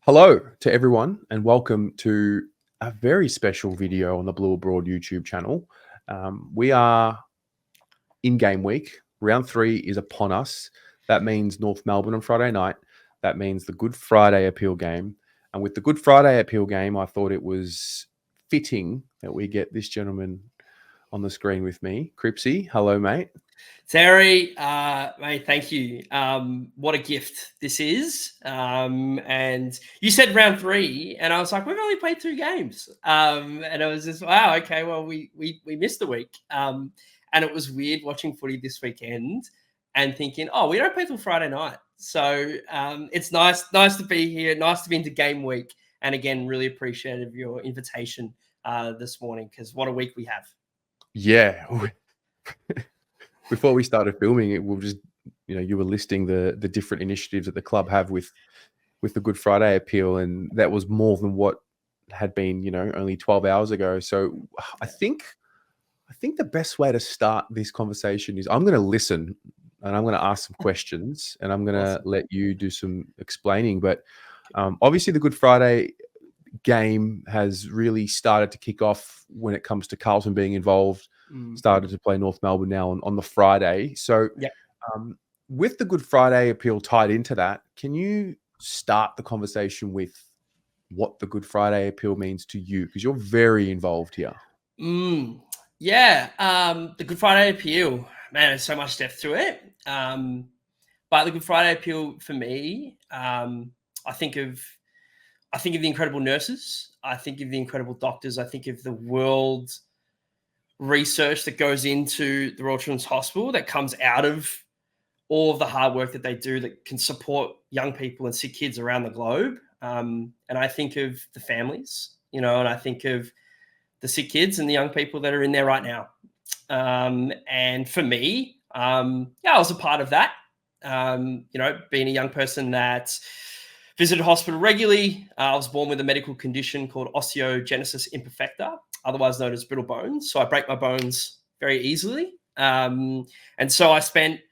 Hello to everyone, and welcome to a very special video on the Blue Abroad YouTube channel. We are in game week. Round 3 is upon us. That means North Melbourne on Friday night. That means the Good Friday appeal game. And with the Good Friday appeal game, I thought it was fitting that we get this gentleman on the screen with me. Cripsy, hello, mate. Terry, mate, thank you. What a gift this is. And you said round 3, and I was like, we've only played 2 games. And I was just, wow, okay, well, we missed a week. And it was weird watching footy this weekend and thinking, oh, we don't play till Friday night. So it's nice to be here, nice to be into game week. And again, really appreciative of your invitation this morning, because what a week we have. Yeah. Before we started filming it, we'll just, you were listing the different initiatives that the club have with the Good Friday appeal, and that was more than what had been, only 12 hours ago. So I think the best way to start this conversation is I'm going to listen and I'm going to ask some questions and I'm going to let you do some explaining. But obviously the Good Friday game has really started to kick off when it comes to Carlton being involved. Started to play North Melbourne now on the Friday. So with the Good Friday appeal tied into that, can you start the conversation with what the Good Friday appeal means to you? Because you're very involved here. Yeah. The Good Friday appeal, man, there's so much depth to it. But the Good Friday appeal for me, I think of the incredible nurses. I think of the incredible doctors. I think of the world research that goes into the Royal Children's Hospital that comes out of all of the hard work that they do that can support young people and sick kids around the globe. And I think of the families, and I think of the sick kids and the young people that are in there right now. And for me, I was a part of that. Being a young person that visited hospital regularly. I was born with a medical condition called osteogenesis imperfecta, otherwise known as brittle bones. So I break my bones very easily. And so I spent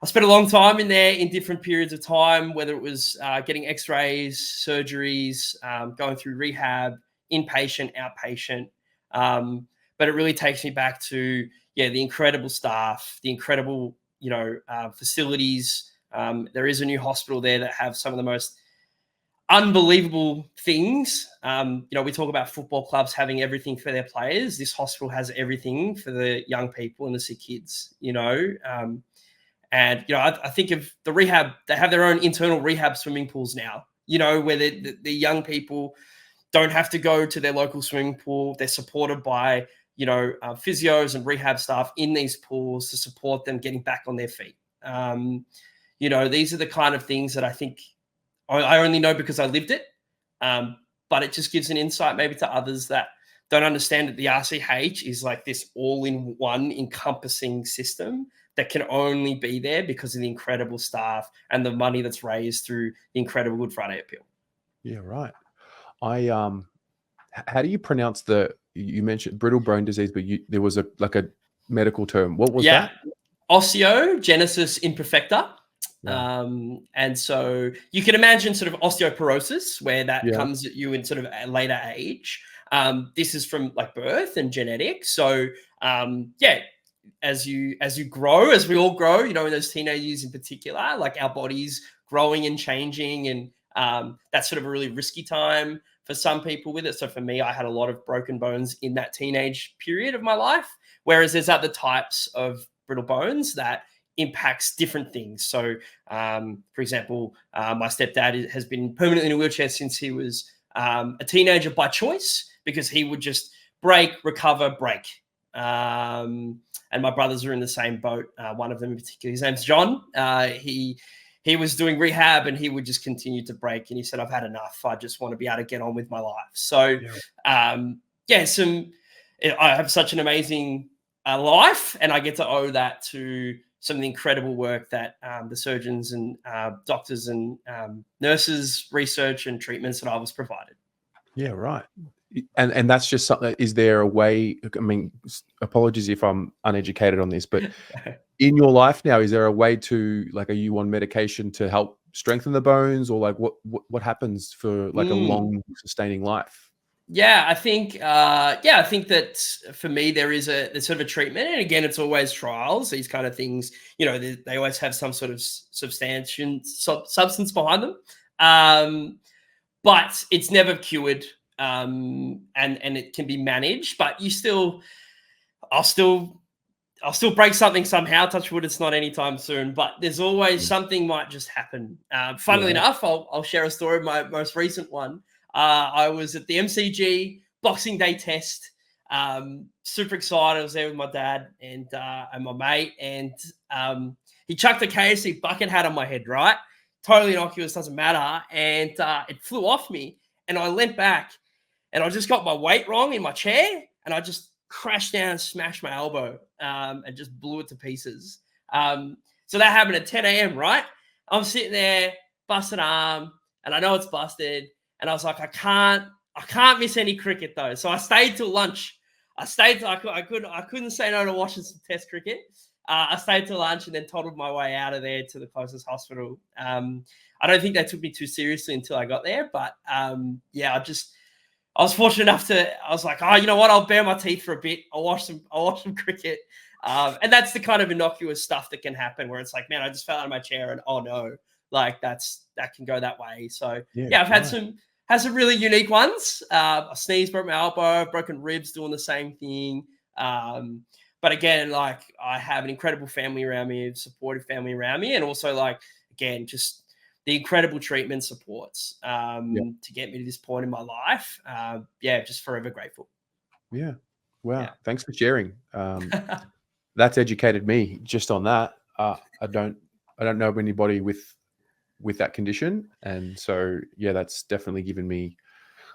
a long time in there in different periods of time, whether it was getting x-rays, surgeries, going through rehab, inpatient, outpatient. But it really takes me back to, the incredible staff, the incredible, facilities. There is a new hospital there that have some of the most unbelievable things. We talk about football clubs having everything for their players. This hospital has everything for the young people and the sick kids, and, I think of the rehab. They have their own internal rehab swimming pools now, where the young people don't have to go to their local swimming pool. They're supported by, physios and rehab staff in these pools to support them getting back on their feet. These are the kind of things that I think I only know because I lived it, but it just gives an insight maybe to others that don't understand that the RCH is like this all-in-one encompassing system that can only be there because of the incredible staff and the money that's raised through the incredible Good Friday appeal. Yeah, right. How do you pronounce you mentioned brittle bone disease, but there was a medical term. What was that? Osteogenesis imperfecta. Yeah. And so you can imagine sort of osteoporosis where that comes at you in sort of a later age. This is from like birth and genetics. So as you grow, as we all grow, in those teenage years in particular, like our bodies growing and changing, and that's sort of a really risky time for some people with it. So for me, I had a lot of broken bones in that teenage period of my life, whereas there's other types of brittle bones that impacts different things. So, for example, my stepdad has been permanently in a wheelchair since he was a teenager by choice, because he would just break, recover, break. And my brothers are in the same boat. One of them in particular, his name's John. He was doing rehab and he would just continue to break. And he said, I've had enough. I just want to be able to get on with my life. So, I have such an amazing life, and I get to owe that to some of the incredible work that the surgeons and doctors and nurses, research and treatments that I was provided. Yeah, right. And that's just something. Is there a way? I mean, apologies if I'm uneducated on this, but in your life now, is there a way to, are you on medication to help strengthen the bones, or like what happens for like a long sustaining life? Yeah, I think that for me there's sort of a treatment, and again, it's always trials. These kind of things, they always have some sort of substance behind them, but it's never cured, and it can be managed. But I'll still break something somehow. Touch wood, it's not anytime soon. But there's always something might just happen. Funnily enough, I'll share a story. My most recent one. I was at the MCG Boxing Day test. Super excited. I was there with my dad and my mate, and he chucked a KFC bucket hat on my head. Right, totally innocuous, doesn't matter, and it flew off me, and I leant back, and I just got my weight wrong in my chair, and I just crashed down and smashed my elbow, and just blew it to pieces. So that happened at 10 a.m. Right, I'm sitting there, busted arm, and I know it's busted. And I was like, I can't miss any cricket though. So I stayed till lunch. I couldn't say no to watching some test cricket. I stayed till lunch and then toddled my way out of there to the closest hospital. I don't think they took me too seriously until I got there, but I was fortunate enough I was like, oh, you know what? I'll bare my teeth for a bit. I'll watch some cricket. And that's the kind of innocuous stuff that can happen where it's like, man, I just fell out of my chair and oh no, like that can go that way. So I've had some really unique ones. I sneezed, broke my elbow, broken ribs doing the same thing. But again, like I have an incredible family around me, a supportive family around me, and also like, again, just the incredible treatment supports to get me to this point in my life. Just forever grateful. Yeah. Wow. Yeah. Thanks for sharing. That's educated me just on that. I don't know anybody with that condition, and so that's definitely given me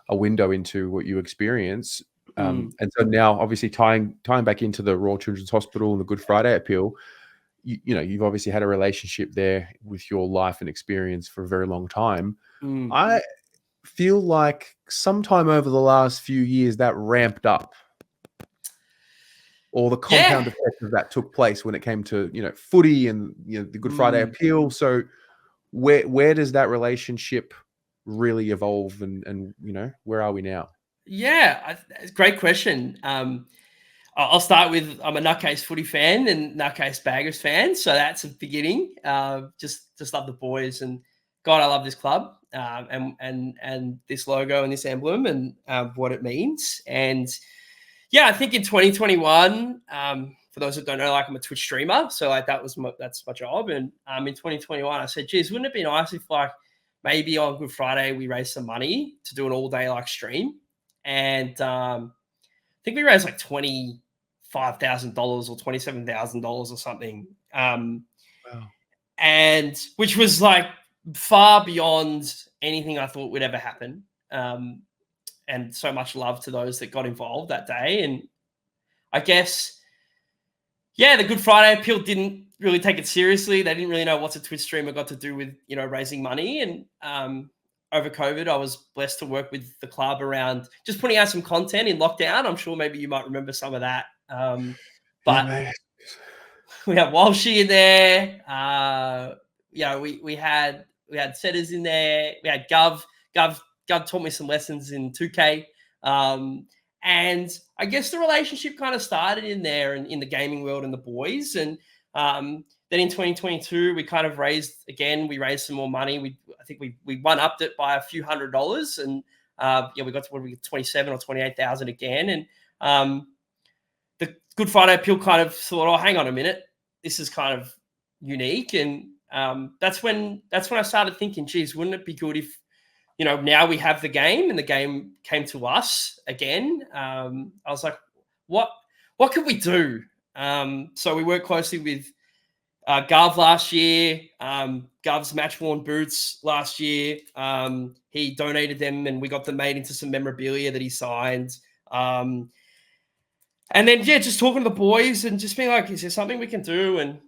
a window into what you experience. And so now, obviously, tying back into the Royal Children's Hospital and the Good Friday appeal, you've obviously had a relationship there with your life and experience for a very long time. I feel like sometime over the last few years that ramped up, or the compound effect of that took place when it came to footy and the Good Friday appeal. So where does that relationship really evolve, and where are we now? Great question. I'll start with, I'm a nutcase footy fan and nutcase baggers fan, so that's a beginning. Just love the boys, and God, I love this club, and this logo and this emblem, and what it means. And I think in 2021, for those that don't know, like I'm a Twitch streamer, so like that's my job. And in 2021, I said, geez, wouldn't it be nice if like maybe on Good Friday we raise some money to do an all day like stream? And I think we raised like $25,000 or $27,000 or something. Wow. And which was like far beyond anything I thought would ever happen. And so much love to those that got involved that day. And I guess, the Good Friday appeal didn't really take it seriously. They didn't really know what's a Twitch streamer got to do with, raising money. And over COVID, I was blessed to work with the club around just putting out some content in lockdown. I'm sure maybe you might remember some of that. But we had Walshy in there. We had setters in there. We had Gov taught me some lessons in 2K. And I guess the relationship kind of started in there and in the gaming world and the boys. And then in 2022, we kind of raised some more money. I think we one-upped it by a few $100s, and we got to 27 or 28,000 again. And the Good Friday appeal kind of thought, oh, hang on a minute, this is kind of unique. And that's when I started thinking, geez, wouldn't it be good if now we have the game and the game came to us again. I was like, what could we do? So we worked closely with Gov last year. Gov's match-worn boots last year. He donated them and we got them made into some memorabilia that he signed. And then, just talking to the boys and just being like, is there something we can do? And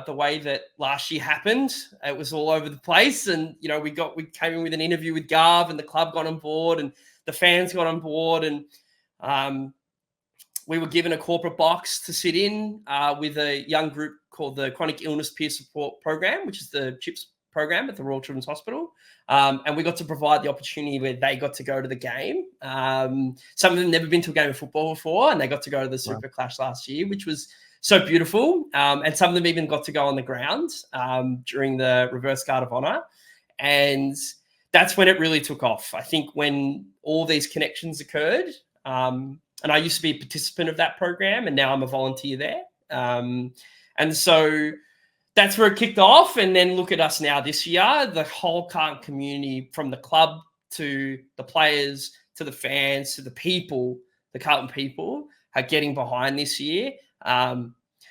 the way that last year happened, it was all over the place. And, we came in with an interview with Gav, and the club got on board and the fans got on board. And we were given a corporate box to sit in with a young group called the Chronic Illness Peer Support Program, which is the CHIPS program at the Royal Children's Hospital. And we got to provide the opportunity where they got to go to the game. Some of them never been to a game of football before, and they got to go to the Super Clash last year, which was so beautiful. And some of them even got to go on the ground during the Reverse Guard of Honor. And that's when it really took off. I think when all these connections occurred, and I used to be a participant of that program, and now I'm a volunteer there. And so that's where it kicked off. And then look at us now this year, the whole Carlton community, from the club to the players, to the fans, to the people, the Carlton people, are getting behind this year.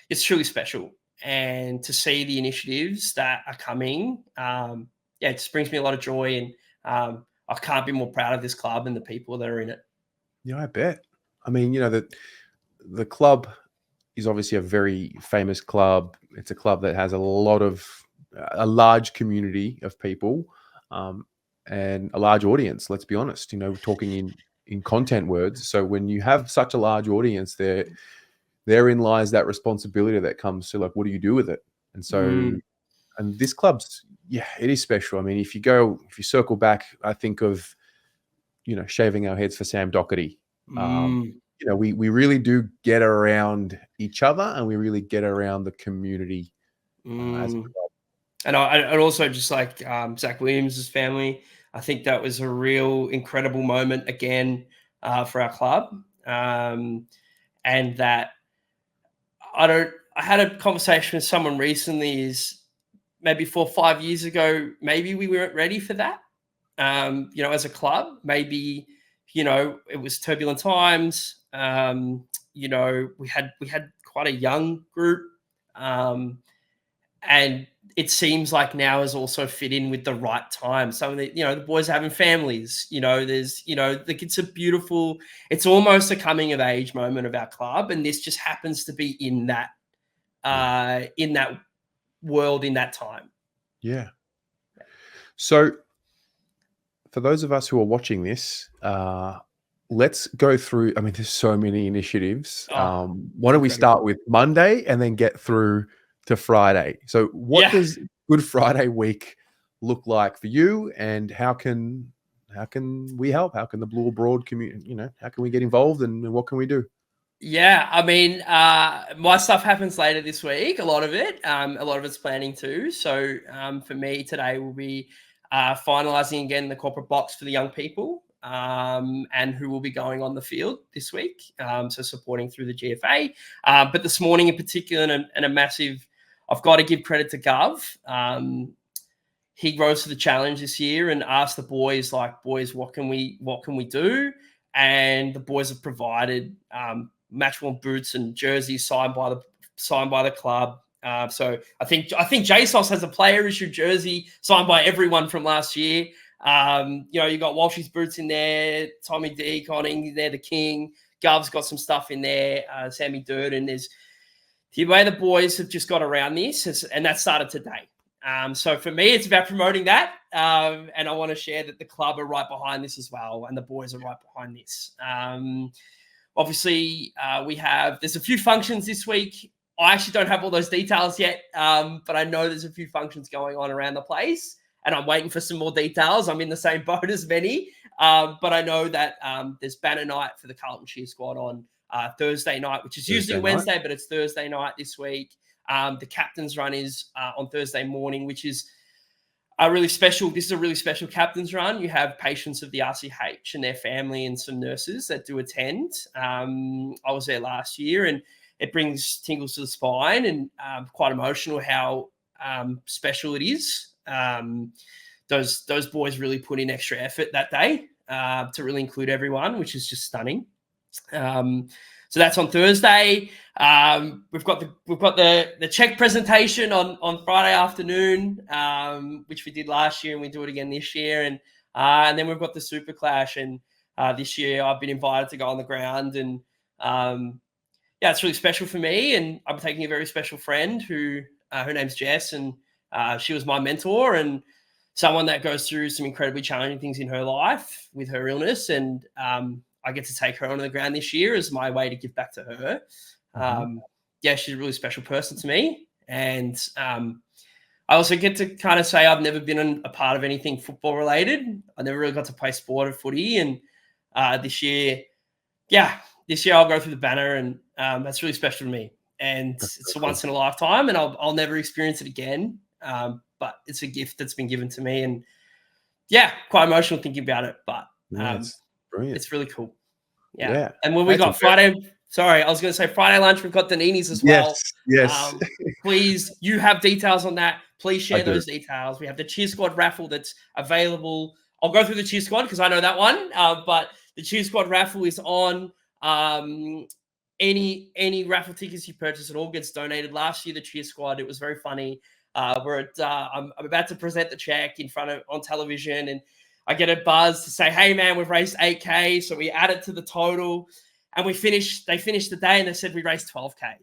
It's truly special. And to see the initiatives that are coming, it just brings me a lot of joy. And I can't be more proud of this club and the people that are in it. Yeah, I bet. I mean, the club is obviously a very famous club. It's a club that has a large community of people, and a large audience. Let's be honest. Talking in content words. So when you have such a large audience, therein lies that responsibility that comes to, like, what do you do with it? And so, and this club's, it is special. I mean, if you circle back, I think of, shaving our heads for Sam Doherty. We really do get around each other, and we really get around the community as a club. And I'd also just like Zach Williams' family. I think that was a real incredible moment again for our club. And that I had a conversation with someone recently, is maybe 4 or 5 years ago, maybe we weren't ready for that. As a club, maybe, it was turbulent times. We had quite a young group. And it seems like now has also fit in with the right time. Some of the boys are having families, it's almost a coming of age moment of our club. And this just happens to be in that world, in that time. Yeah. So for those of us who are watching this, let's go through. I mean, there's so many initiatives. Why don't we start with Monday and then get through to Friday? So what does Good Friday week look like for you, and how can we help? How can the Blue Broad community, how can we get involved, and what can we do? Yeah, I mean, my stuff happens later this week. A lot of it's planning too. So for me today will be finalising again the corporate box for the young people, and who will be going on the field this week. So supporting through the GFA. But this morning in particular, and a massive, I've got to give credit to Gov. He rose to the challenge this year and asked the boys, what can we do? And the boys have provided match-worn boots and jerseys signed by the club. So I think JSOS has a player-issued jersey signed by everyone from last year. You got Walsh's boots in there, Tommy D, Conning there, the King. Gov's got some stuff in there, Sammy Durden. There's the way the boys have just got around this, and that started today. So for me, it's about promoting that, and I want to share that the club are right behind this as well, and the boys are right behind this. Obviously, there's a few functions this week. I actually don't have all those details yet, but I know there's a few functions going on around the place, and I'm waiting for some more details. I'm in the same boat as many, but I know that there's banner night for the Carlton Cheer Squad on Thursday night, which is usually Wednesday, but it's Thursday night this week. The captain's run is on Thursday morning, which is this is a really special captain's run. You have patients of the RCH and their family and some nurses that do attend. I was there last year, and it brings tingles to the spine, and quite emotional how special it is. Those boys really put in extra effort that day to really include everyone, which is just stunning. So that's on Thursday. We've got the check presentation on Friday afternoon, which we did last year, and we do it again this year. And then we've got the Super Clash, and this year I've been invited to go on the ground, and it's really special for me. And I'm taking a very special friend who her name's Jess, and she was my mentor and someone that goes through some incredibly challenging things in her life with her illness, and I get to take her onto the ground this year as my way to give back to her. She's a really special person to me, and I also get to kind of say I've never been a part of anything football related. I never really got to play sport or footy. And this year I'll go through the banner, and that's really special to me. And it's a once in a lifetime, and I'll never experience it again. But it's a gift that's been given to me, and quite emotional thinking about it. But it's really cool. Yeah. And when we got Friday, I was going to say Friday lunch, we've got Danini's as well. Yes. Please, you have details on that. Please share those details. We have the Cheer Squad raffle that's available. I'll go through the Cheer Squad because I know that one. But the Cheer Squad raffle is on. Any raffle tickets you purchase, it all gets donated. Last year, the Cheer Squad, it was very funny. I'm about to present the check on television, and I get a buzz to say, "Hey man, we've raised 8K." So we add it to the total, and they finished the day, and they said we raised 12K.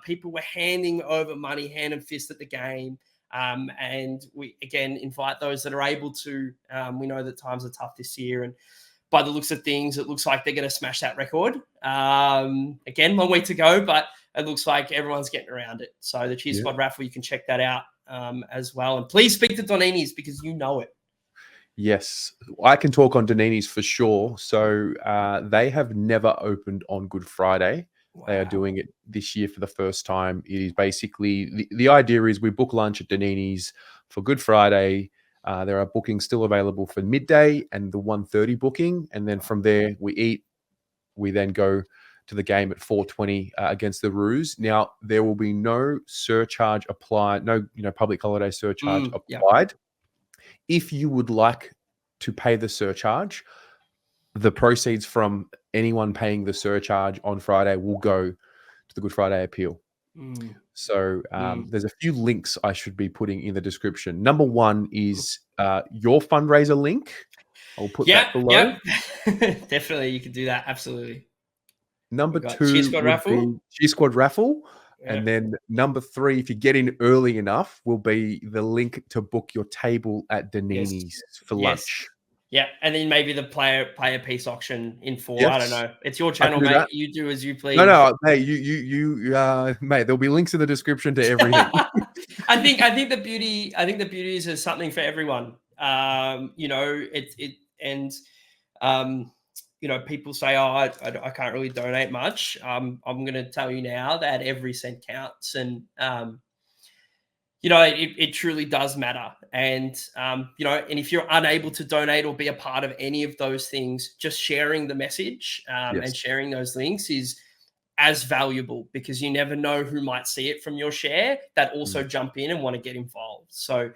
People were handing over money, hand and fist at the game. And we again invite those that are able to. We know that times are tough this year, and by the looks of things, it looks like they're going to smash that record. Again, long way to go, but it looks like everyone's getting around it. So the Cheer Squad raffle, you can check that out as well. And please speak to Donini's because you know it. Yes, I can talk on Donini's for sure. So they have never opened on Good Friday. Wow. They are doing it this year for the first time. It is basically, the idea is we book lunch at Donini's for Good Friday. There are bookings still available for midday and the 1:30 booking. And then from there, we eat. We then go to the game at 4:20 against the Roos. Now, there will be no surcharge applied, no public holiday surcharge applied. If you would like to pay the surcharge, the proceeds from anyone paying the surcharge on Friday will go to the Good Friday appeal. So there's a few links I should be putting in the description. Number one is your fundraiser link. I'll put that below. Definitely, you can do that. Absolutely. Number two, Cheer Squad raffle. Yeah. And then number three, if you get in early enough, will be the link to book your table at Donini's for lunch. Yeah, and then maybe the player piece auction in 4. I don't know. It's your channel, mate. That. You do as you please. No, mate. Mate. There'll be links in the description to everything. I think the beauty is there's something for everyone. People say, "Oh, I can't really donate much." I'm going to tell you now that every cent counts, and it truly does matter. And, and if you're unable to donate or be a part of any of those things, just sharing the message and sharing those links is as valuable because you never know who might see it from your share that also jump in and want to get involved. So,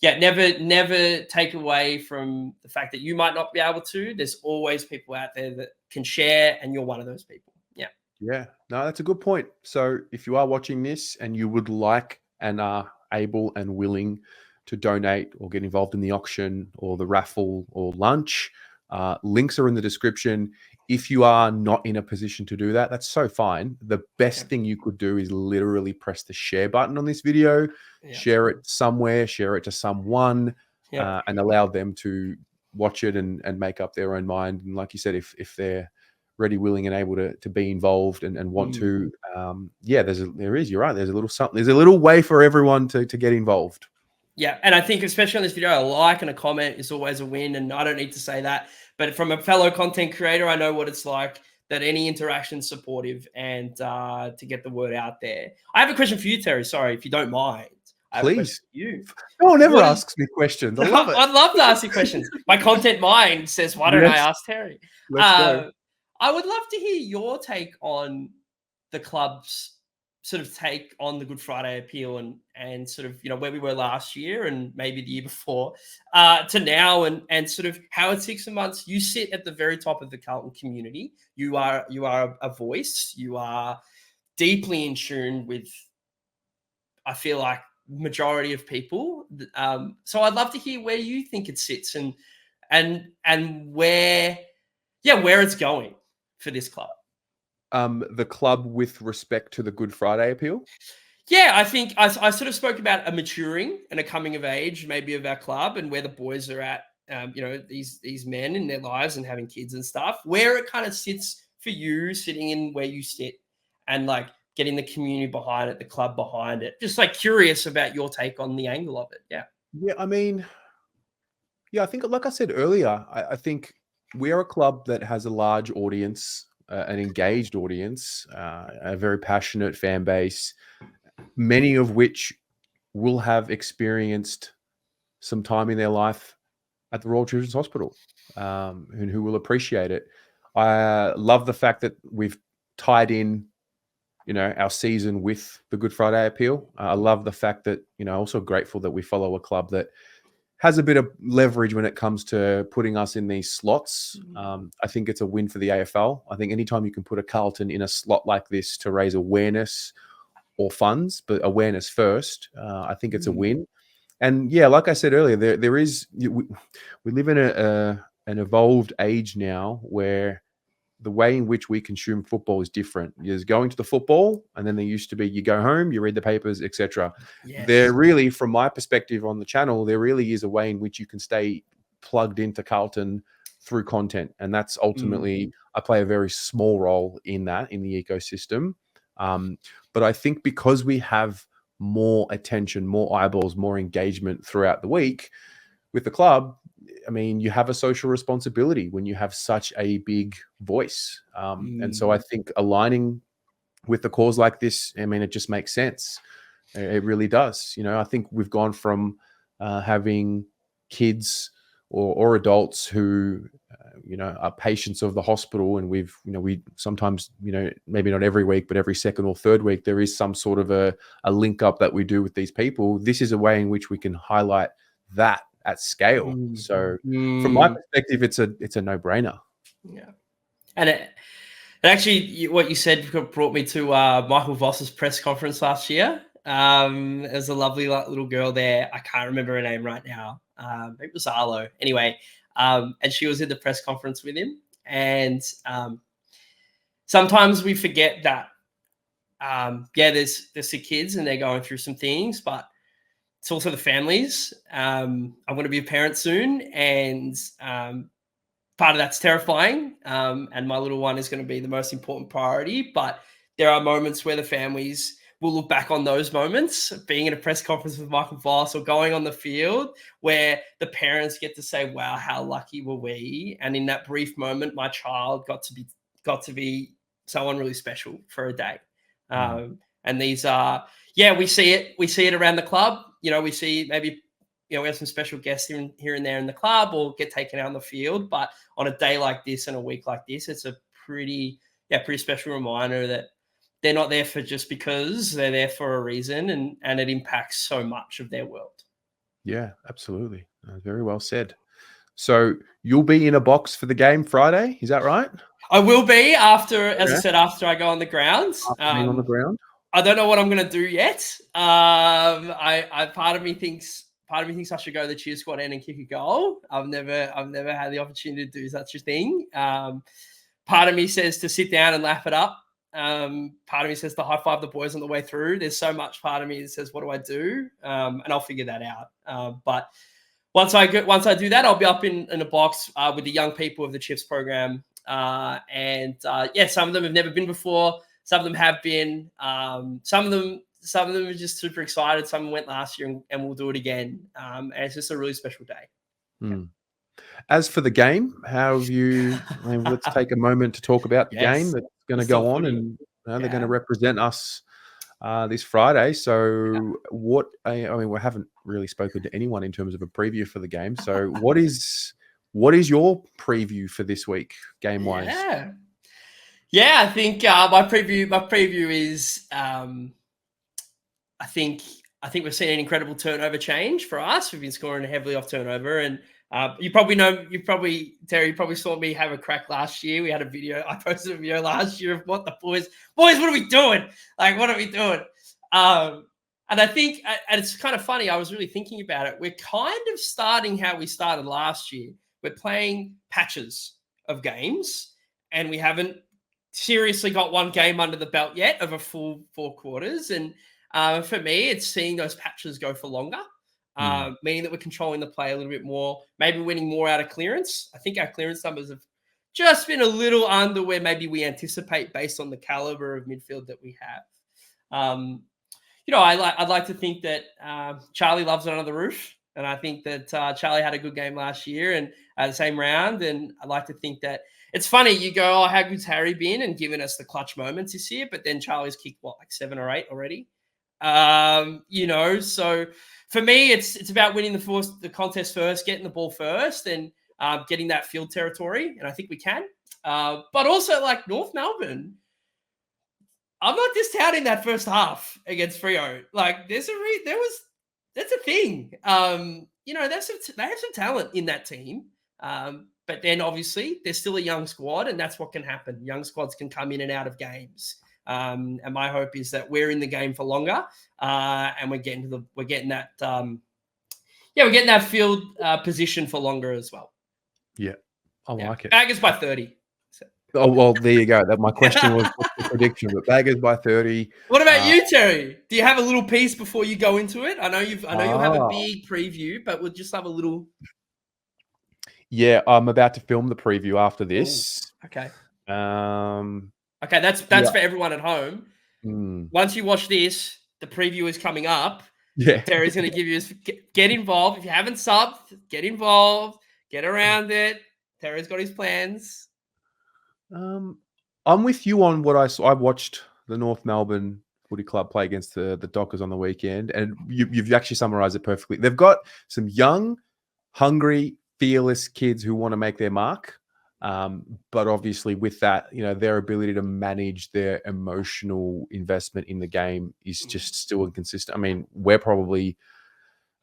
never take away from the fact that you might not be able to. There's always people out there that can share, and you're one of those people. Yeah. Yeah. No, that's a good point. So if you are watching this and you would like and are able and willing to donate or get involved in the auction or the raffle or lunch, links are in the description. If you are not in a position to do that, that's so fine. The best thing you could do is literally press the share button on this video, share it somewhere, share it to someone, and allow them to watch it and make up their own mind. And like you said, if they're ready, willing, and able to be involved and want to, you're right. There's a little something. There's a little way for everyone to get involved. Yeah, and I think especially on this video, a like and a comment is always a win, and I don't need to say that. But from a fellow content creator, I know what it's like, that any interaction is supportive and to get the word out there. I have a question for you, Terry. Sorry, if you don't mind. Please. You. No one ever asks me questions. I love it. I'd love to ask you questions. My content mind says, why don't I ask Terry? Let's go. I would love to hear your take on the club's sort of take on the Good Friday appeal and sort of, where we were last year and maybe the year before to now and sort of how in 6 months you sit at the very top of the Carlton community. You are a voice. You are deeply in tune with, I feel like, majority of people. So I'd love to hear where you think it sits and where it's going for this club. The club with respect to the Good Friday appeal? Yeah, I think I sort of spoke about a maturing and a coming of age, maybe of our club and where the boys are at, these men in their lives and having kids and stuff, where it kind of sits for you, sitting in where you sit and like getting the community behind it, the club behind it. Just like curious about your take on the angle of it. Yeah. Yeah, I mean, yeah, I think, like I said earlier, I think we are a club that has a large audience, an engaged audience, a very passionate fan base, many of which will have experienced some time in their life at the Royal Children's Hospital, and who will appreciate it. I love the fact that we've tied in, our season with the Good Friday appeal. I love the fact that, also grateful that we follow a club that has a bit of leverage when it comes to putting us in these slots. I think it's a win for the AFL. I think anytime you can put a Carlton in a slot like this to raise awareness or funds, but awareness first, I think it's a win. And yeah, like I said earlier, there is we live in an evolved age now where the way in which we consume football is different. There's going to the football, and then there used to be you go home, you read the papers, etc. Yes. There really, from my perspective on the channel, there really is a way in which you can stay plugged into Carlton through content, and that's ultimately I play a very small role in that in the ecosystem. But I think because we have more attention, more eyeballs, more engagement throughout the week with the club, I mean, you have a social responsibility when you have such a big voice. And so I think aligning with the cause like this, I mean, it just makes sense. It really does. I think we've gone from having kids or adults who, are patients of the hospital. And we sometimes, maybe not every week, but every second or third week, there is some sort of a link up that we do with these people. This is a way in which we can highlight that at scale. So from my perspective, it's a no-brainer. Yeah. And actually, what you said brought me to Michael Voss's press conference last year. There's a lovely little girl there. I can't remember her name right now. Maybe it was Arlo. Anyway, and she was in the press conference with him. And sometimes we forget that, there's the kids and they're going through some things, but it's also the families. I'm going to be a parent soon, and part of that's terrifying. And my little one is going to be the most important priority. But there are moments where the families will look back on those moments, being in a press conference with Michael Voss or going on the field, where the parents get to say, "Wow, how lucky were we?" And in that brief moment, my child got to be someone really special for a day. And these are, we see it around the club. We see maybe, we have some special guests here and there in the club or get taken out on the field. But on a day like this and a week like this, it's a pretty special reminder that they're not there for just because, they're there for a reason, and it impacts so much of their world. Yeah, absolutely. Very well said. So you'll be in a box for the game Friday, is that right? I will be after I said, after I go on the ground. Being on the ground. I don't know what I'm going to do yet. Part of me thinks I should go to the cheer squad end and kick a goal. I've never had the opportunity to do such a thing. Part of me says to sit down and lap it up. Part of me says to high five the boys on the way through. There's so much part of me that says, what do I do? And I'll figure that out. But once I do that, I'll be up in a box with the young people of the Chips program. Some of them have never been before. Some of them have been. Some of them are just super excited. Some went last year and we'll do it again. And it's just a really special day. As for the game, how have you? Let's take a moment to talk about the game that's going to go on, and they're going to represent us this Friday. So, we haven't really spoken to anyone in terms of a preview for the game. So, what is your preview for this week, game wise? I think my preview is I think we've seen an incredible turnover change for us. We've been scoring heavily off turnover, and Terry, you probably saw me have a crack last year. We had a video. I posted a video last year of what the boys, what are we doing? Like, what are we doing? And I think, and it's kind of funny, I was really thinking about it. We're kind of starting how we started last year. We're playing patches of games, and we haven't seriously got one game under the belt yet of a full 4 quarters. And for me, it's seeing those patches go for longer. Meaning that we're controlling the play a little bit more, maybe winning more out of clearance. I think our clearance numbers have just been a little under where maybe we anticipate based on the caliber of midfield that we have. I'd like to think that Charlie loves it under the roof. And I think that Charlie had a good game last year and the same round. And I'd like to think that it's funny. You go, oh, how good's Harry been and giving us the clutch moments this year? But then Charlie's kicked, like 7 or 8 already? So for me, it's about winning the contest first, getting the ball first and getting that field territory. And I think we can. But also like North Melbourne, I'm not discounting that first half against Freo. Like that's a thing. They have some talent in that team. But then obviously they're still a young squad, and that's what can happen. Young squads can come in and out of games. And my hope is that we're in the game for longer, and we're getting that field position for longer as well. Yeah, I like it. Baggers by 30. Oh, well, there you go. My question was what's the prediction, but Baggers by 30. What about you, Terry? Do you have a little piece before you go into it? I know you'll have a big preview, but we'll just have a little. Yeah, I'm about to film the preview after this. Ooh, okay. Okay, that's for everyone at home. Once you watch this, the preview is coming up. Yeah. Terry's going to give you get involved. If you haven't subbed, get involved. Get around it. Terry's got his plans. I'm with you on what I saw. I watched the North Melbourne Footy Club play against the Dockers on the weekend, and you've actually summarized it perfectly. They've got some young, hungry, fearless kids who want to make their mark. But obviously with that, their ability to manage their emotional investment in the game is just still inconsistent. I mean, we're probably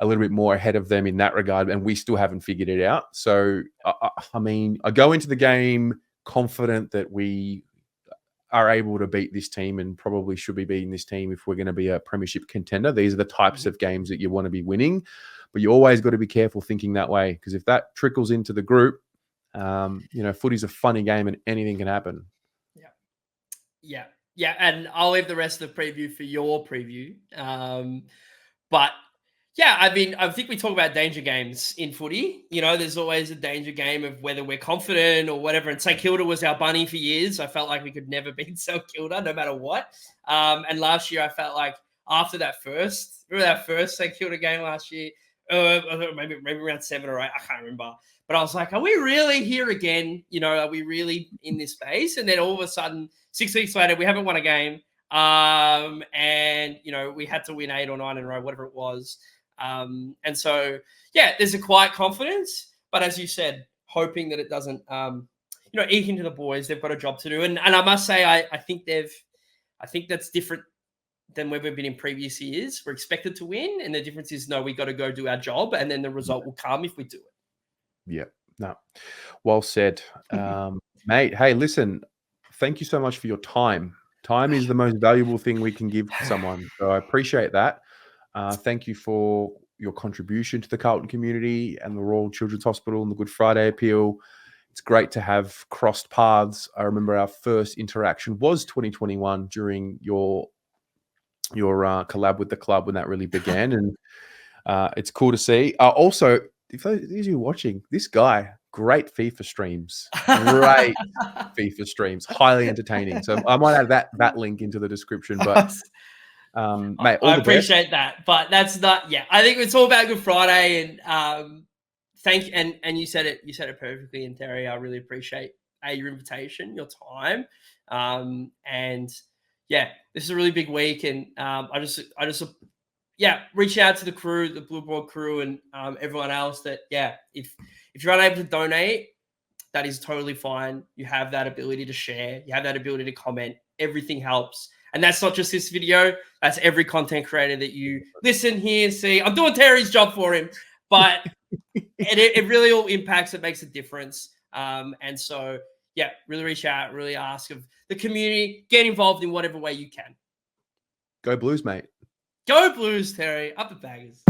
a little bit more ahead of them in that regard, and we still haven't figured it out. So, I go into the game confident that we are able to beat this team and probably should be beating this team if we're going to be a premiership contender. These are the types of games that you want to be winning, but you always got to be careful thinking that way, because if that trickles into the group, footy's a funny game and anything can happen. Yeah. And I'll leave the rest of the preview for your preview. But yeah, I mean, I think we talk about danger games in footy. There's always a danger game of whether we're confident or whatever. And St Kilda was our bunny for years. I felt like we could never beat St Kilda no matter what. And last year I felt like after that first St Kilda game last year, maybe around 7 or 8, I can't remember. But I was like, are we really here again? Are we really in this space? And then all of a sudden, 6 weeks later, we haven't won a game. And we had to win 8 or 9 in a row, whatever it was. And so, yeah, there's a quiet confidence, but as you said, hoping that it doesn't, eat into the boys. They've got a job to do. And I must say, I think that's different than where we've been in previous years. We're expected to win. And the difference is, no, we got to go do our job, and then the result will come if we do it. Yeah, no, well said, mate. Hey, listen, thank you so much for your time. Time is the most valuable thing we can give someone. So I appreciate that. Thank you for your contribution to the Carlton community and the Royal Children's Hospital and the Good Friday appeal. It's great to have crossed paths. I remember our first interaction was 2021 during your collab with the club when that really began, and it's cool to see. Also, if those of you watching, this guy, great FIFA streams, highly entertaining. So I might add that link into the description, but. Mate, I appreciate that, but that's not. Yeah, I think it's all about Good Friday, and thank you. And you said it perfectly. And Terry, I really appreciate your invitation, your time, and yeah, this is a really big week, and I just reach out to the crew, the Blue Board crew, and everyone else that if you're unable to donate, that is totally fine. You have that ability to share. You have that ability to comment. Everything helps. And that's not just this video. That's every content creator that you listen, hear, see. I'm doing Terry's job for him, but it really all impacts. It makes a difference. And so, yeah, really reach out, really ask of the community. Get involved in whatever way you can. Go Blues, mate. Go Blues, Terry. Up the Baggers.